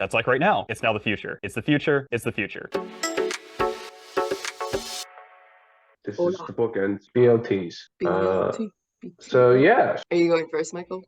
That's like right now. It's now the future. It's the future. It's the future. This is Hola. the bookends, BLTs. BLT. So yeah, Are you going first, Michael?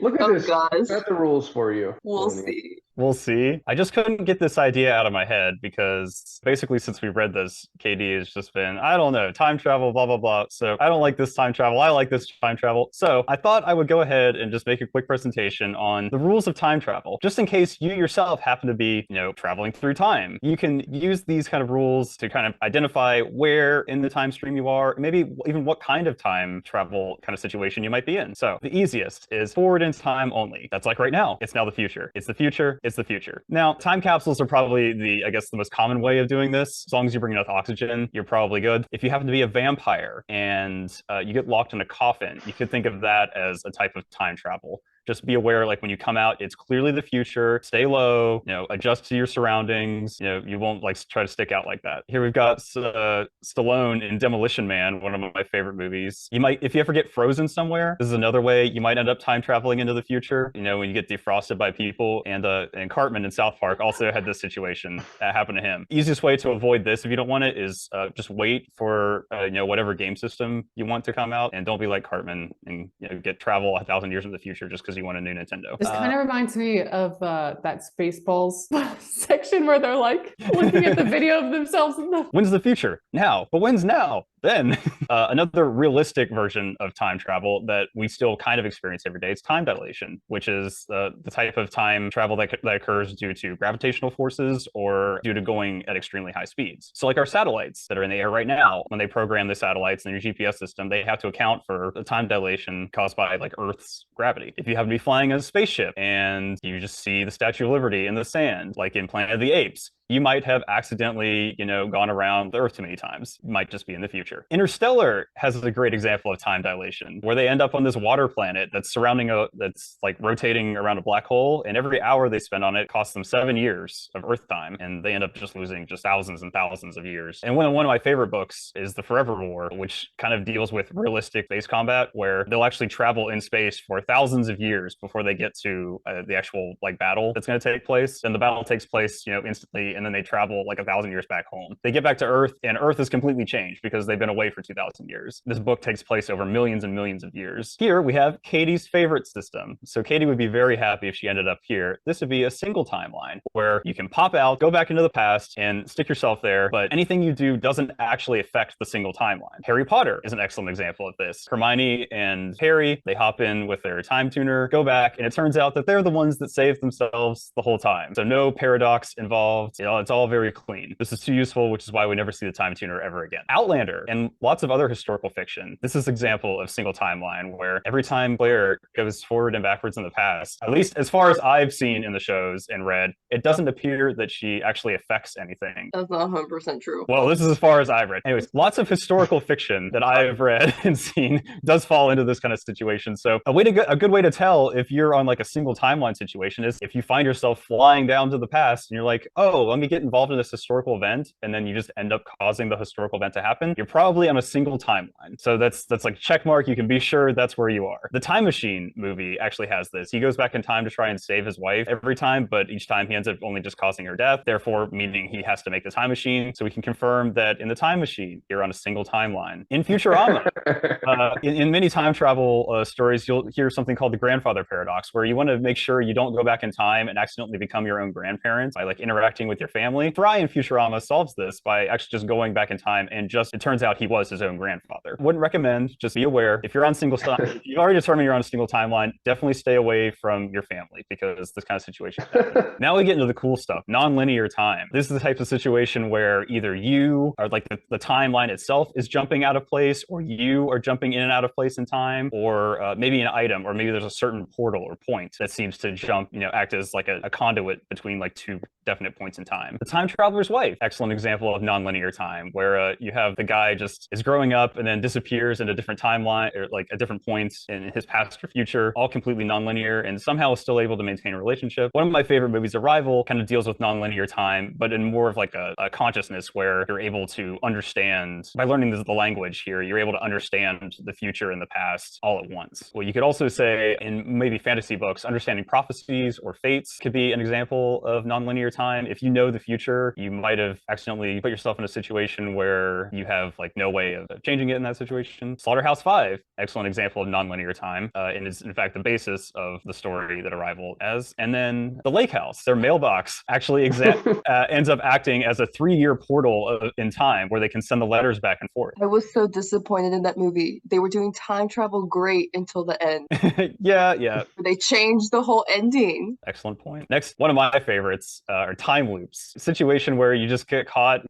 look at Oh this. gosh. Got the rules for you. We'll Tony. see. We'll see. I just couldn't get this idea out of my head because basically since we read this, KD has just been, I don't know, time travel, blah, blah, blah. So I don't like this time travel. I like this time travel. So I thought I would go ahead and just make a quick presentation on the rules of time travel, just in case you yourself happen to be, traveling through time. You can use these kind of rules to kind of identify where in the time stream you are, maybe even what kind of time travel kind of situation you might be in. So the easiest is forward in time only. That's like right now. It's now the future. It's the future. It's the future. Now, time capsules are probably the most common way of doing this. As long as you bring enough oxygen, you're probably good. If you happen to be a vampire and you get locked in a coffin, you could think of that as a type of time travel. Just be aware, like when you come out, it's clearly the future. Stay low, adjust to your surroundings. You won't like try to stick out like that. Here we've got Stallone in Demolition Man, one of my favorite movies. You might, if you ever get frozen somewhere, this is another way you might end up time traveling into the future. When you get defrosted by people. And Cartman in South Park also had this situation that happened to him. Easiest way to avoid this if you don't want it is just wait for whatever game system you want to come out, and don't be like Cartman and get travel 1,000 years in the future just because you want a new Nintendo. This kind of reminds me of that Spaceballs section where they're like looking at the video of themselves in the... When's the future? Now. But when's now? Then. Another realistic version of time travel that we still kind of experience every day is time dilation, which is the type of time travel that occurs due to gravitational forces or due to going at extremely high speeds. So like our satellites that are in the air right now, when they program the satellites in your GPS system, they have to account for the time dilation caused by like Earth's gravity. If you happen to be flying a spaceship and you just see the Statue of Liberty in the sand, like in Planet of the Apes, you might have accidentally, gone around the Earth too many times. It might just be in the future. Interstellar has a great example of time dilation, where they end up on this water planet that's that's like rotating around a black hole, and every hour they spend on it costs them 7 years of Earth time, and they end up just losing just thousands and thousands of years. And one of my favorite books is The Forever War, which kind of deals with realistic space combat, where they'll actually travel in space for thousands of years before they get to the actual like battle that's going to take place. And the battle takes place, instantly, and then they travel like 1,000 years back home. They get back to Earth, and Earth is completely changed because they've been away for 2,000 years. This book takes place over millions and millions of years. Here we have Katie's favorite system. So Katie would be very happy if she ended up here. This would be a single timeline where you can pop out, go back into the past, and stick yourself there, but anything you do doesn't actually affect the single timeline. Harry Potter is an excellent example of this. Hermione and Harry, they hop in with their time tuner, go back, and it turns out that they're the ones that saved themselves the whole time. So no paradox involved. It's all very clean. This is too useful, which is why we never see the time tuner ever again. Outlander and lots of other historical fiction. This is an example of single timeline where every time Blair goes forward and backwards in the past, at least as far as I've seen in the shows and read, it doesn't appear that she actually affects anything. That's not 100% true. Well, this is as far as I've read. Anyways, lots of historical fiction that I've read and seen does fall into this kind of situation. So a good way to tell if you're on like a single timeline situation is if you find yourself flying down to the past and you're like, oh, let me get involved in this historical event, and then you just end up causing the historical event to happen, you're probably on a single timeline. So that's like check mark. You can be sure that's where you are. The Time Machine movie actually has this. He goes back in time to try and save his wife every time, but each time he ends up only just causing her death, therefore meaning he has to make the time machine. So we can confirm that in the Time Machine, you're on a single timeline. In Futurama, in many time travel stories, you'll hear something called the grandfather paradox, where you want to make sure you don't go back in time and accidentally become your own grandparents by like interacting with your family. Fry in Futurama solves this by actually just going back in time, and it turns out he was his own grandfather. Wouldn't recommend, just be aware. If you're on if you've already determined you're on a single timeline, definitely stay away from your family because this kind of situation happens. Now we get into the cool stuff. Nonlinear time. This is the type of situation where either you or like the timeline itself is jumping out of place, or you are jumping in and out of place in time, or maybe an item, or maybe there's a certain portal or point that seems to act as like a conduit between like two definite points in time. The Time Traveler's Wife, excellent example of nonlinear time, where you have the guy just is growing up and then disappears in a different timeline, or like at different points in his past or future, all completely nonlinear, and somehow is still able to maintain a relationship. One of my favorite movies, Arrival, kind of deals with nonlinear time, but in more of like a consciousness where you're able to understand, by learning the language here, you're able to understand the future and the past all at once. Well, you could also say in maybe fantasy books, understanding prophecies or fates could be an example of nonlinear time. If you know the future, you might have accidentally put yourself in a situation where you have like no way of changing it in that situation. Slaughterhouse-Five, excellent example of nonlinear time, and is in fact the basis of the story that Arrival has. And then The Lake House, their mailbox actually ends up acting as a 3-year portal in time where they can send the letters back and forth. I was so disappointed in that movie. They were doing time travel great until the end. Yeah. They changed the whole ending. Excellent point. Next, one of my favorites are time loops. A situation where you just get caught,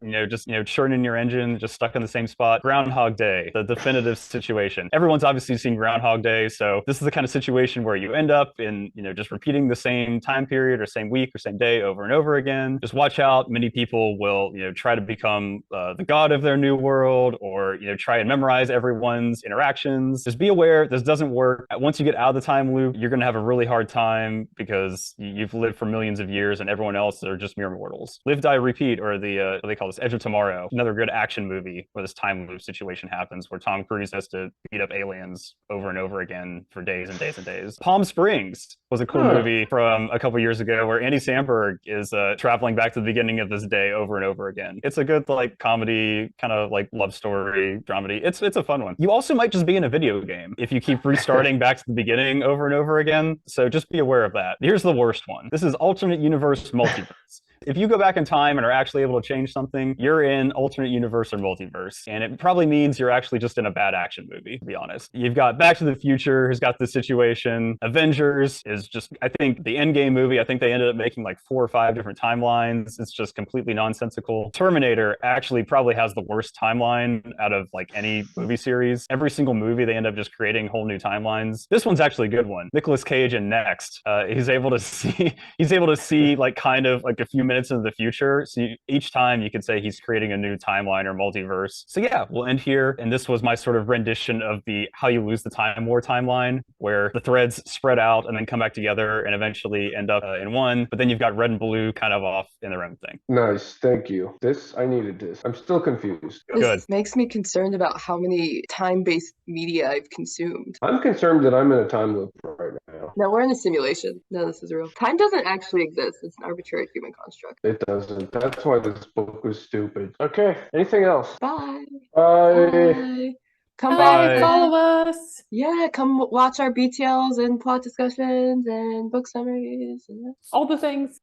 churning your engine, just stuck in the same spot. Groundhog Day, the definitive situation. Everyone's obviously seen Groundhog Day, so this is the kind of situation where you end up in, just repeating the same time period or same week or same day over and over again. Just watch out. Many people will, try to become the god of their new world, or, try and memorize everyone's interactions. Just be aware this doesn't work. Once you get out of the time loop, you're going to have a really hard time because you've lived for millions of years and everyone else are just mere mortals. Live, Die, Repeat, or the what they call this, Edge of Tomorrow, another good action movie where this time loop situation happens, where Tom Cruise has to beat up aliens over and over again for days and days and days. Palm Springs was a cool movie from a couple years ago where Andy Samberg is traveling back to the beginning of this day over and over again. It's a good like comedy, kind of like love story, dramedy. It's a fun one. You also might just be in a video game if you keep restarting back to the beginning over and over again. So just be aware of that. Here's the worst one. This is alternate universe multiverse. If you go back in time and are actually able to change something, you're in alternate universe or multiverse. And it probably means you're actually just in a bad action movie, to be honest. You've got Back to the Future, who's got this situation. Avengers is just, I think, the Endgame movie. I think they ended up making like 4 or 5 different timelines. It's just completely nonsensical. Terminator actually probably has the worst timeline out of like any movie series. Every single movie, they end up just creating whole new timelines. This one's actually a good one. Nicolas Cage in Next, he's able to see like kind of like a few minutes into the future. So each time you could say he's creating a new timeline or multiverse. So yeah, we'll end here. And this was my sort of rendition of the How You Lose the Time War timeline, where the threads spread out and then come back together and eventually end up in one. But then you've got red and blue kind of off in their own thing. Nice, thank you. I needed this. I'm still confused. This makes me concerned about how many time-based media I've consumed. I'm concerned that I'm in a time loop right now. No, we're in a simulation. No, this is real. Time doesn't actually exist. It's an arbitrary human construct. It doesn't. That's why this book was stupid. Okay, anything else? Bye. Bye. Bye. Come Bye. back. Follow us. Yeah, come watch our BTLs and plot discussions and book summaries. And All the things.